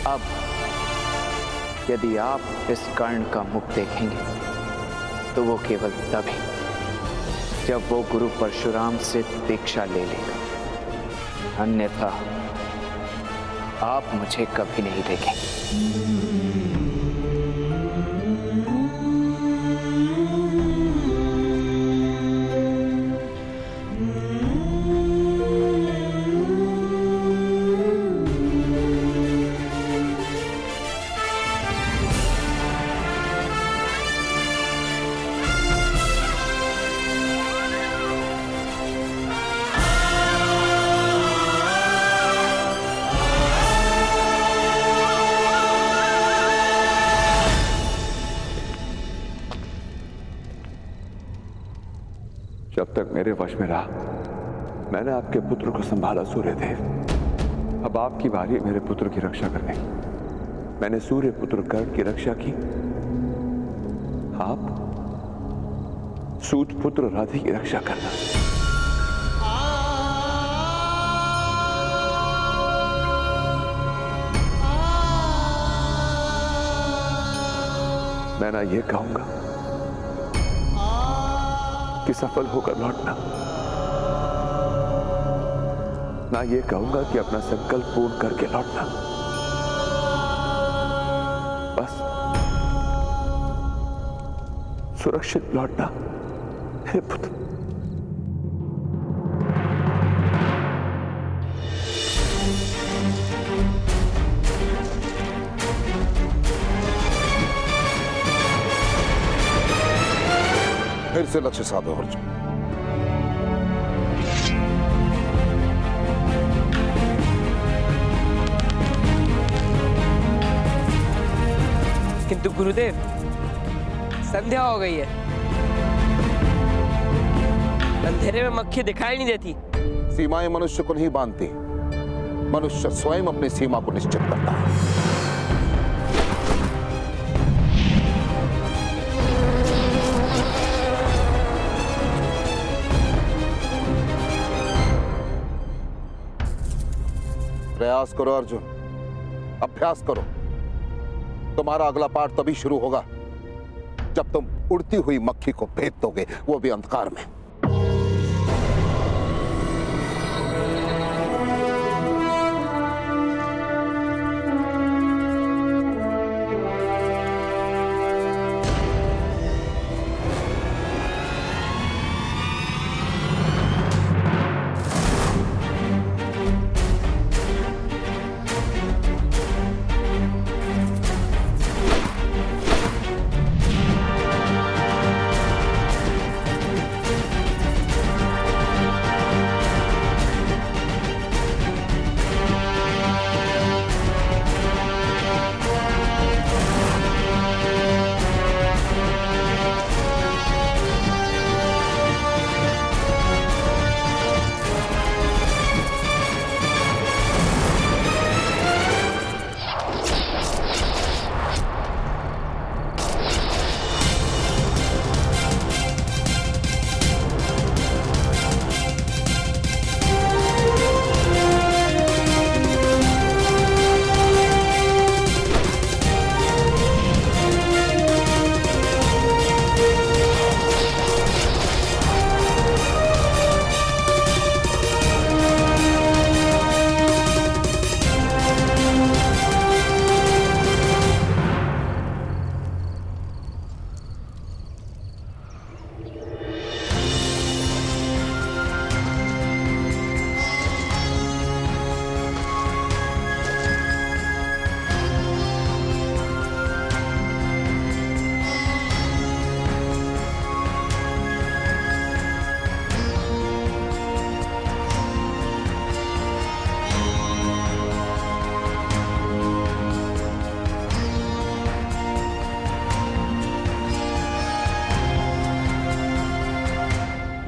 अब यदि आप इस कर्ण का मुख देखेंगे तो वो केवल तभी जब वो गुरु परशुराम से दीक्षा ले लेगा, अन्यथा आप मुझे कभी नहीं देखेंगे। जब तक मेरे वश में रहा मैंने आपके पुत्र को संभाला सूर्यदेव। अब आपकी बारी मेरे पुत्र की रक्षा करने की। मैंने सूर्य पुत्र कर्ण की रक्षा की, आप सूत पुत्र राधि की रक्षा करना। मैं ना ये कहूंगा कि सफल होकर लौटना, ना ये कहूंगा कि अपना संकल्प पूर्ण करके लौटना। बस सुरक्षित लौटना हे पुत्र। फिर से लक्ष्य साधो अर्जुन। किंतु गुरुदेव, संध्या हो गई है, अंधेरे में मक्खी दिखाई नहीं देती। सीमाएं मनुष्य को नहीं बांधती, मनुष्य स्वयं अपनी सीमा को निश्चित करता है। प्रयास करो अर्जुन, अभ्यास करो। तुम्हारा अगला पाठ तभी शुरू होगा जब तुम उड़ती हुई मक्खी को भेद दोगे, वो भी अंधकार में।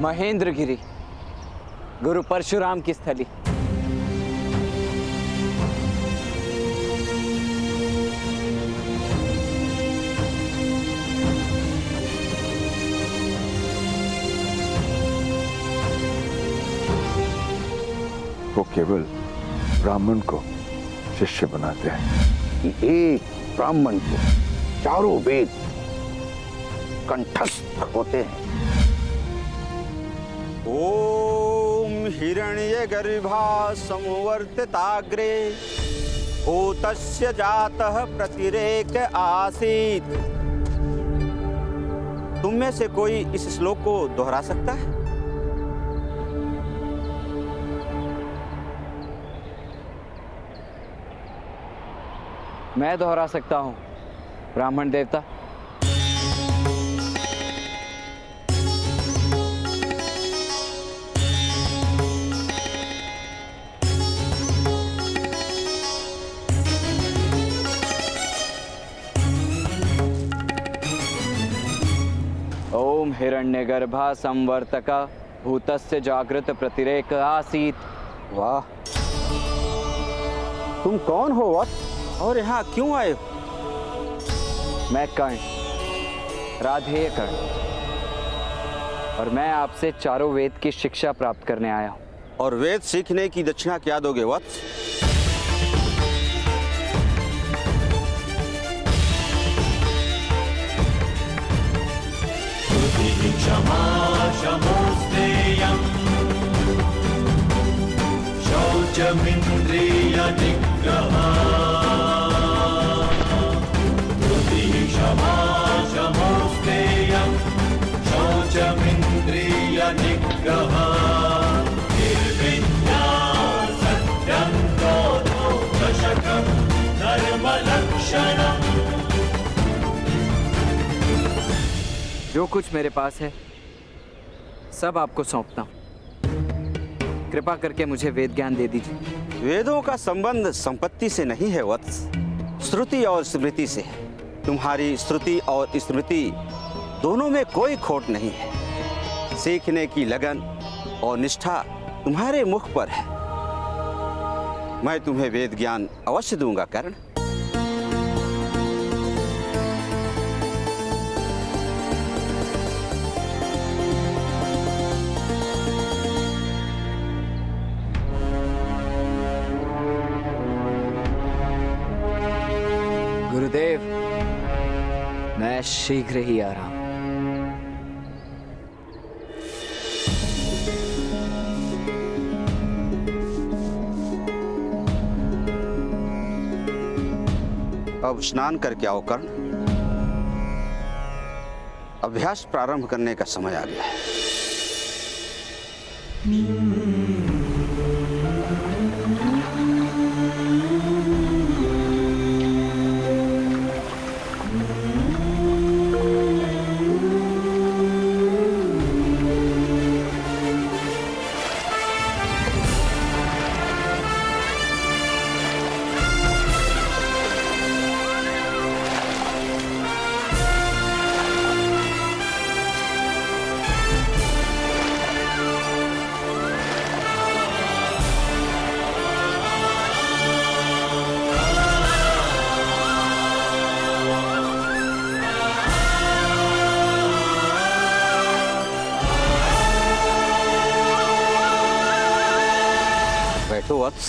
महेंद्रगिरी, गुरु परशुराम की स्थली। वो केवल ब्राह्मण को शिष्य बनाते हैं, कि एक ब्राह्मण को चारों वेद कंठस्थ होते हैं। ओम हिरण्यगर्भा संवर्तिताग्रे भूतस्य जातः प्रतिरेक आसीत्। तुम में से कोई इस श्लोक को दोहरा सकता है? मैं दोहरा सकता हूं, ब्राह्मण देवता। ओम हिरण्यगर्भा संवर्तका भूतस्य जागृत प्रतिरेक आसीत्। वाह, तुम कौन हो वत्स और यहाँ क्यों आए हो? मैं कर्ण, राधेय कर्ण, और मैं आपसे चारों वेद की शिक्षा प्राप्त करने आया हूं। और वेद सीखने की दक्षिणा क्या दोगे वत्स? क्षमा शमोस्तेयम् शौचमिन्द्रिय निग्रहः। क्षमा शमोस्तेयम् शौचमिन्द्रिय निग्रहः। निर्विद्या सत्यं क्रोधो दशकं धर्मलक्षणम्। जो कुछ मेरे पास है सब आपको सौंपता हूं। कृपा करके मुझे वेद ज्ञान दे दीजिए। वेदों का संबंध संपत्ति से नहीं है वत्स, श्रुति और स्मृति से है। तुम्हारी श्रुति और स्मृति दोनों में कोई खोट नहीं है। सीखने की लगन और निष्ठा तुम्हारे मुख पर है। मैं तुम्हें वेद ज्ञान अवश्य दूंगा कर्ण। गुरुदेव, मैं शीघ्र ही आ रहा हूं। अब स्नान करके आओ कर्ण। अभ्यास प्रारंभ करने का समय आ गया है। बैठो वत्स।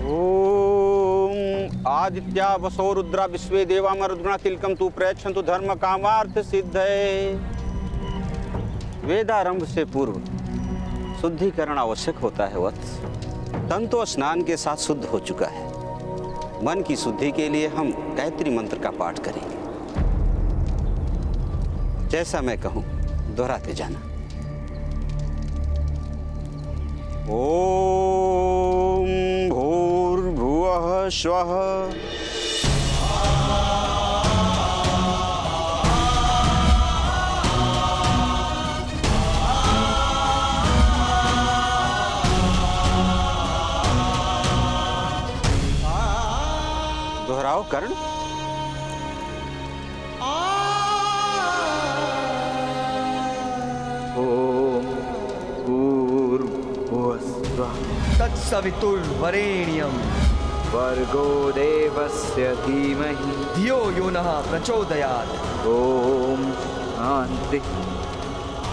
ओम आदित्या वसो रुद्रा विश्वे देवा मरुद्गुणा तिलकम तु प्रयच्छन्तु धर्म कामार्थ सिद्धये। वेदारंभ से पूर्व शुद्धिकरण आवश्यक होता है वत्स। तन तो स्नान के साथ शुद्ध हो चुका है। मन की शुद्धि के लिए हम गायत्री मंत्र का पाठ करेंगे। जैसा मैं कहूं दोहराते जाना। ओम भूर्भुवः स्वः दोहराओ कर्ण। तत्सवितुर्वरेण्यं भर्गो देवस्य धीमहि धियो यो नः प्रचोदयात्। ओम शांति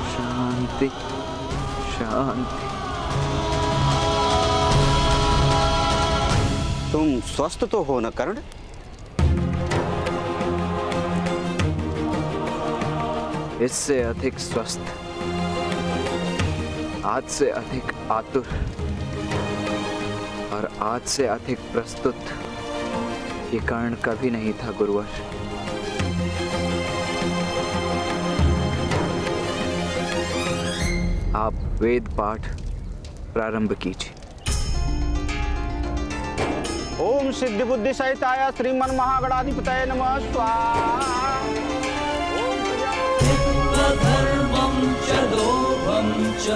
शांति। शांति शांति। तुम स्वस्थ तो हो न कर्ण? इससे अधिक स्वस्थ, आज से अधिक आतुर और आज से अधिक प्रस्तुत ये कर्ण कभी नहीं था गुरुवर। आप वेद पाठ प्रारंभ कीजिए। ओम सिद्धि बुद्धि सहिताय श्रीमन महागणाधिपतये नमः स्वाहा। धर्मं च लोभं च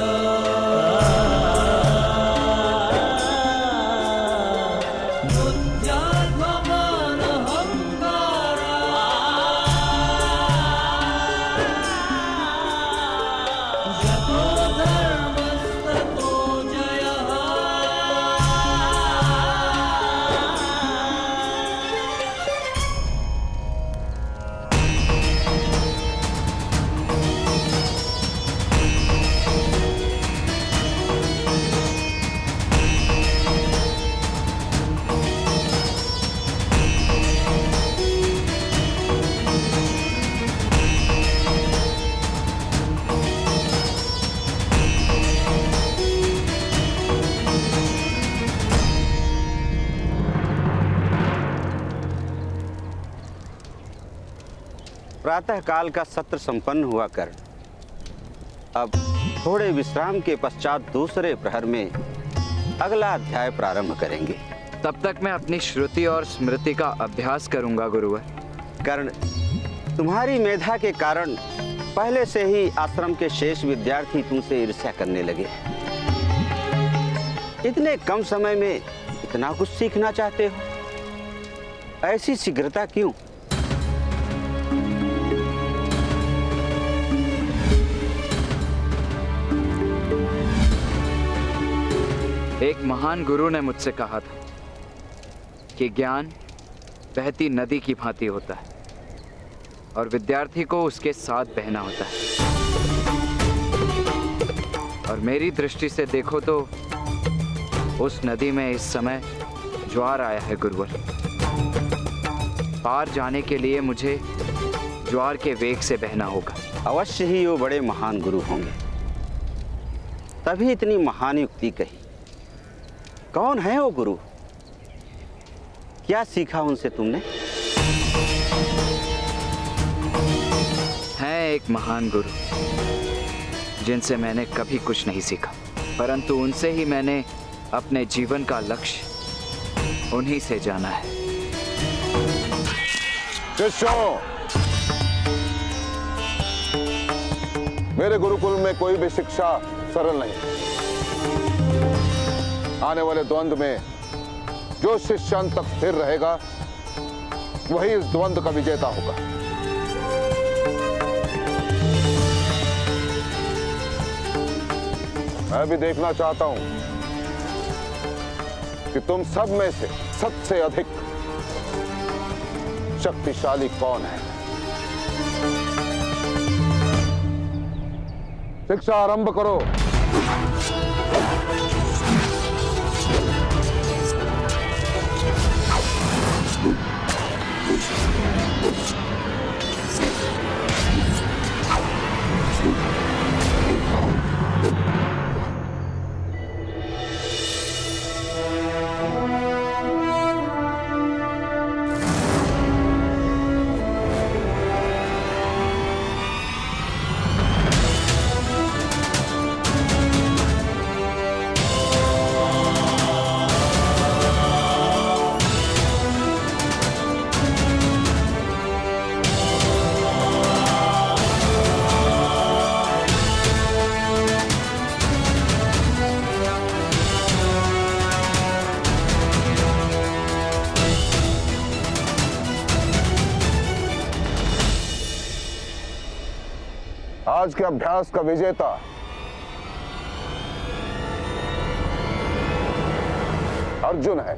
प्रातः काल का सत्र संपन्न हुआ कर्ण। अब थोड़े विश्राम के पश्चात दूसरे प्रहर में अगला अध्याय प्रारंभ करेंगे। तब तक मैं अपनी श्रुति और स्मृति का अभ्यास करूंगा गुरुवर। कर्ण, तुम्हारी मेधा के कारण पहले से ही आश्रम के शेष विद्यार्थी तुमसे ईर्ष्या करने लगे। इतने कम समय में इतना कुछ सीखना चाहते हो, ऐसी शीघ्रता क्यों? एक महान गुरु ने मुझसे कहा था कि ज्ञान बहती नदी की भांति होता है और विद्यार्थी को उसके साथ बहना होता है। और मेरी दृष्टि से देखो तो उस नदी में इस समय ज्वार आया है गुरुवर। पार जाने के लिए मुझे ज्वार के वेग से बहना होगा। अवश्य ही वो बड़े महान गुरु होंगे, तभी इतनी महान युक्ति कही। कौन है वो गुरु? क्या सीखा उनसे तुमने? है एक महान गुरु जिनसे मैंने कभी कुछ नहीं सीखा, परंतु उनसे ही मैंने अपने जीवन का लक्ष्य उन्हीं से जाना है। शिष्यों, मेरे गुरुकुल में कोई भी शिक्षा सरल नहीं। आने वाले द्वंद्व में जो शिष्य अंत तक स्थिर रहेगा वही इस द्वंद्व का विजेता होगा। मैं भी देखना चाहता हूं कि तुम सब में से सबसे अधिक शक्तिशाली कौन है। शिक्षा आरंभ करो। आज के अभ्यास का विजेता अर्जुन है।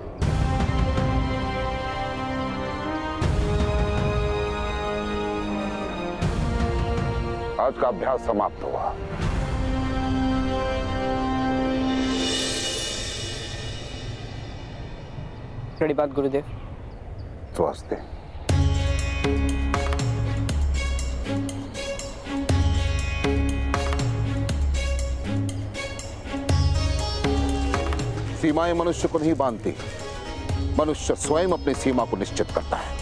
आज का अभ्यास समाप्त हुआ। बड़ी बात गुरुदेव। स्वास्थ्य। सीमाएं मनुष्य को नहीं बांधती, मनुष्य स्वयं अपनी सीमा को निश्चित करता है।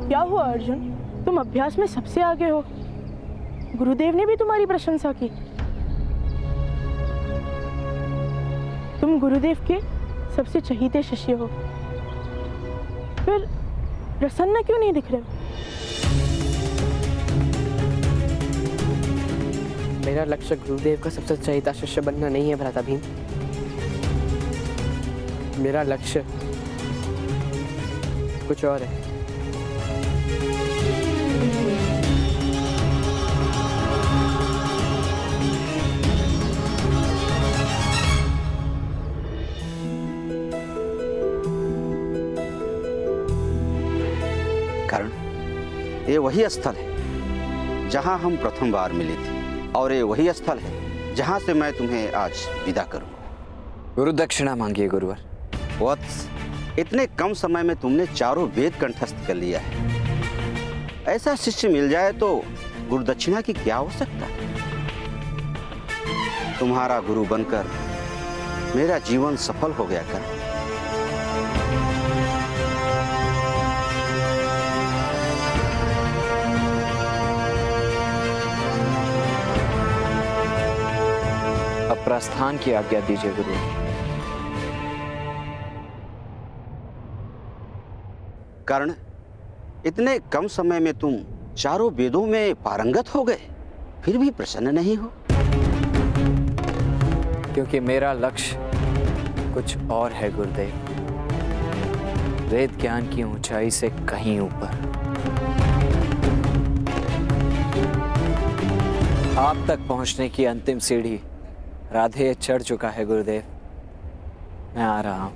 क्या हुआ अर्जुन, तुम अभ्यास में सबसे आगे हो। गुरुदेव ने भी तुम्हारी प्रशंसा की। तुम गुरुदेव के सबसे चहीते शिष्य हो, फिर प्रसन्न क्यों नहीं दिख रहे हो? मेरा लक्ष्य गुरुदेव का सबसे चहेता शिष्य बनना नहीं है भ्राता भीम। मेरा लक्ष्य कुछ और है। कर्ण, ये वही स्थल है जहां हम प्रथम बार मिले थे, और ये वही स्थल है जहां से मैं तुम्हें आज विदा करूंगा। गुरु दक्षिणा मांगिए गुरुवर। वत्स, इतने कम समय में तुमने चारों वेद कंठस्थ कर लिया है। ऐसा शिष्य मिल जाए तो गुरु दक्षिणा की क्या आवश्यकता। तुम्हारा गुरु बनकर मेरा जीवन सफल हो गया कर्ण। अब प्रस्थान की आज्ञा दीजिए गुरु। कर्ण, इतने कम समय में तुम चारों वेदों में पारंगत हो गए, फिर भी प्रसन्न नहीं हो। क्योंकि मेरा लक्ष्य कुछ और है गुरुदेव। वेद ज्ञान की ऊंचाई से कहीं ऊपर। आप तक पहुंचने की अंतिम सीढ़ी राधे चढ़ चुका है गुरुदेव। मैं आ रहा हूं।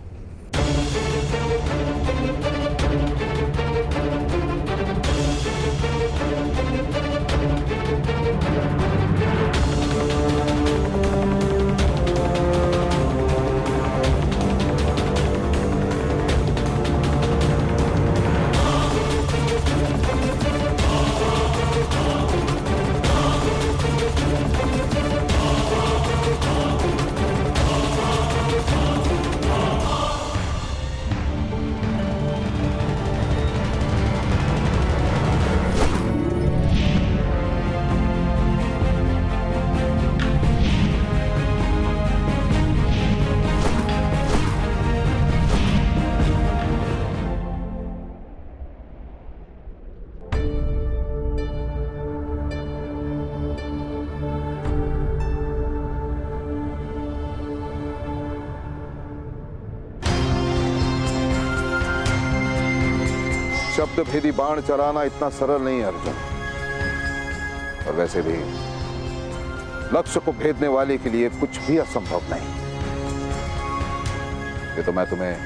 शब्द भेदी बाण चलाना इतना सरल नहीं है अर्जुन। और वैसे भी लक्ष्य को भेदने वाले के लिए कुछ भी असंभव नहीं। ये तो मैं तुम्हें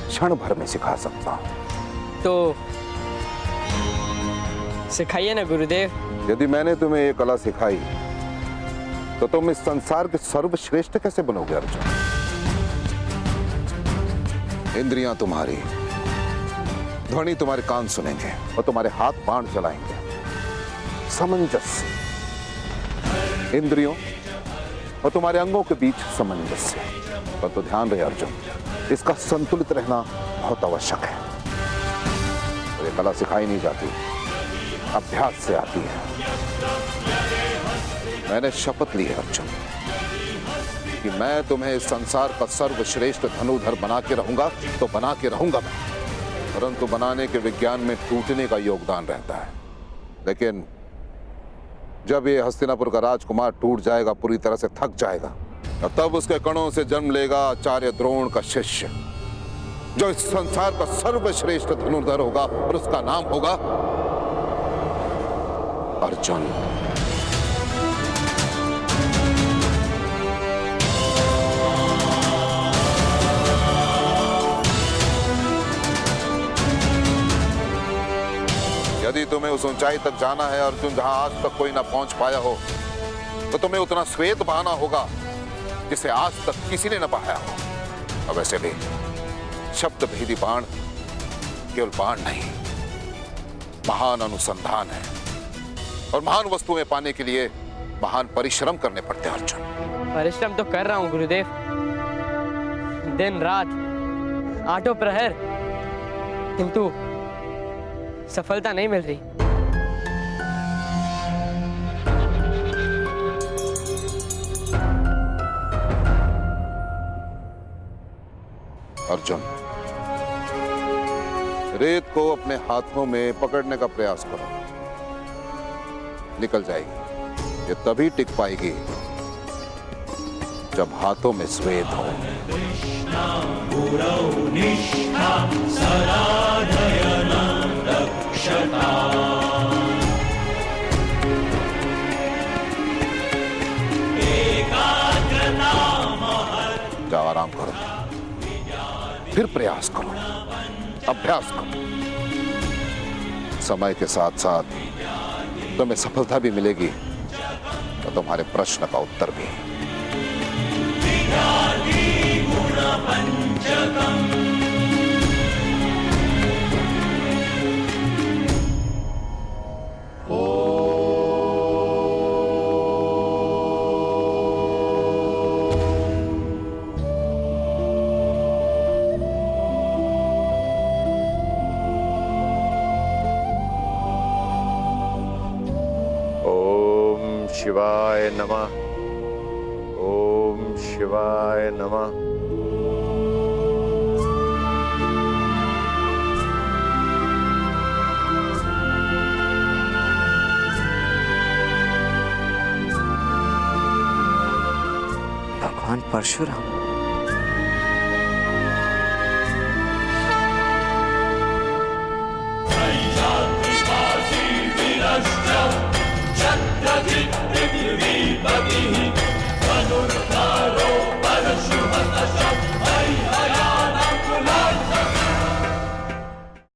क्षण भर में सिखा सकता हूं। तो सिखाइए ना गुरुदेव। यदि मैंने तुम्हें ये कला सिखाई तो तुम इस संसार के सर्वश्रेष्ठ कैसे बनोगे अर्जुन? इंद्रियां तुम्हारी, ध्वनि तुम्हारे कान सुनेंगे और तुम्हारे हाथ बाण चलाएंगे। सामंजस्य, इंद्रियों और तुम्हारे अंगों के बीच सामंजस्य। पर तो ध्यान रहे अर्जुन, इसका संतुलित रहना बहुत आवश्यक है। और ये कला सिखाई नहीं जाती, अभ्यास से आती है। मैंने शपथ ली है अर्जुन कि मैं तुम्हें इस संसार का सर्वश्रेष्ठ धनुधर बना के रहूंगा, तो बना के रहूंगा मैं। परंतु बनाने के विज्ञान में टूटने का योगदान रहता है। लेकिन जब ये हस्तिनापुर का राजकुमार टूट जाएगा, पूरी तरह से थक जाएगा, और तब उसके कणों से जन्म लेगा आचार्य द्रोण का शिष्य, जो इस संसार का सर्वश्रेष्ठ धनुर्धर होगा, और उसका नाम होगा अर्जुन। तुम्हें उस ऊंचाई तक जाना है अर्जुन जहां आज तक कोई ना पहुंच पाया हो, तो तुम्हें उतना श्वेत बहाना होगा जिसे आज तक किसी ने न पाया हो। अब वैसे भी शब्द भेदी बाण केवल बाण नहीं, महान अनुसंधान है, और महान वस्तुएं पाने के लिए महान परिश्रम करने पड़ते हैं अर्जुन। परिश्रम तो कर रहा हूँ गुरुदेव, दिन रात, आठों प्रहर, किंतु सफलता नहीं मिल रही। अर्जुन, रेत को अपने हाथों में पकड़ने का प्रयास करो, निकल जाएगी। ये तभी टिक पाएगी जब हाथों में श्वेत हो। जाओ आराम करो, फिर प्रयास करो, अभ्यास करो। समय के साथ साथ तुम्हें सफलता भी मिलेगी और तुम्हारे प्रश्न का उत्तर भी। शिवाय नमः। ओम शिवाय नमः। भगवान परशुराम,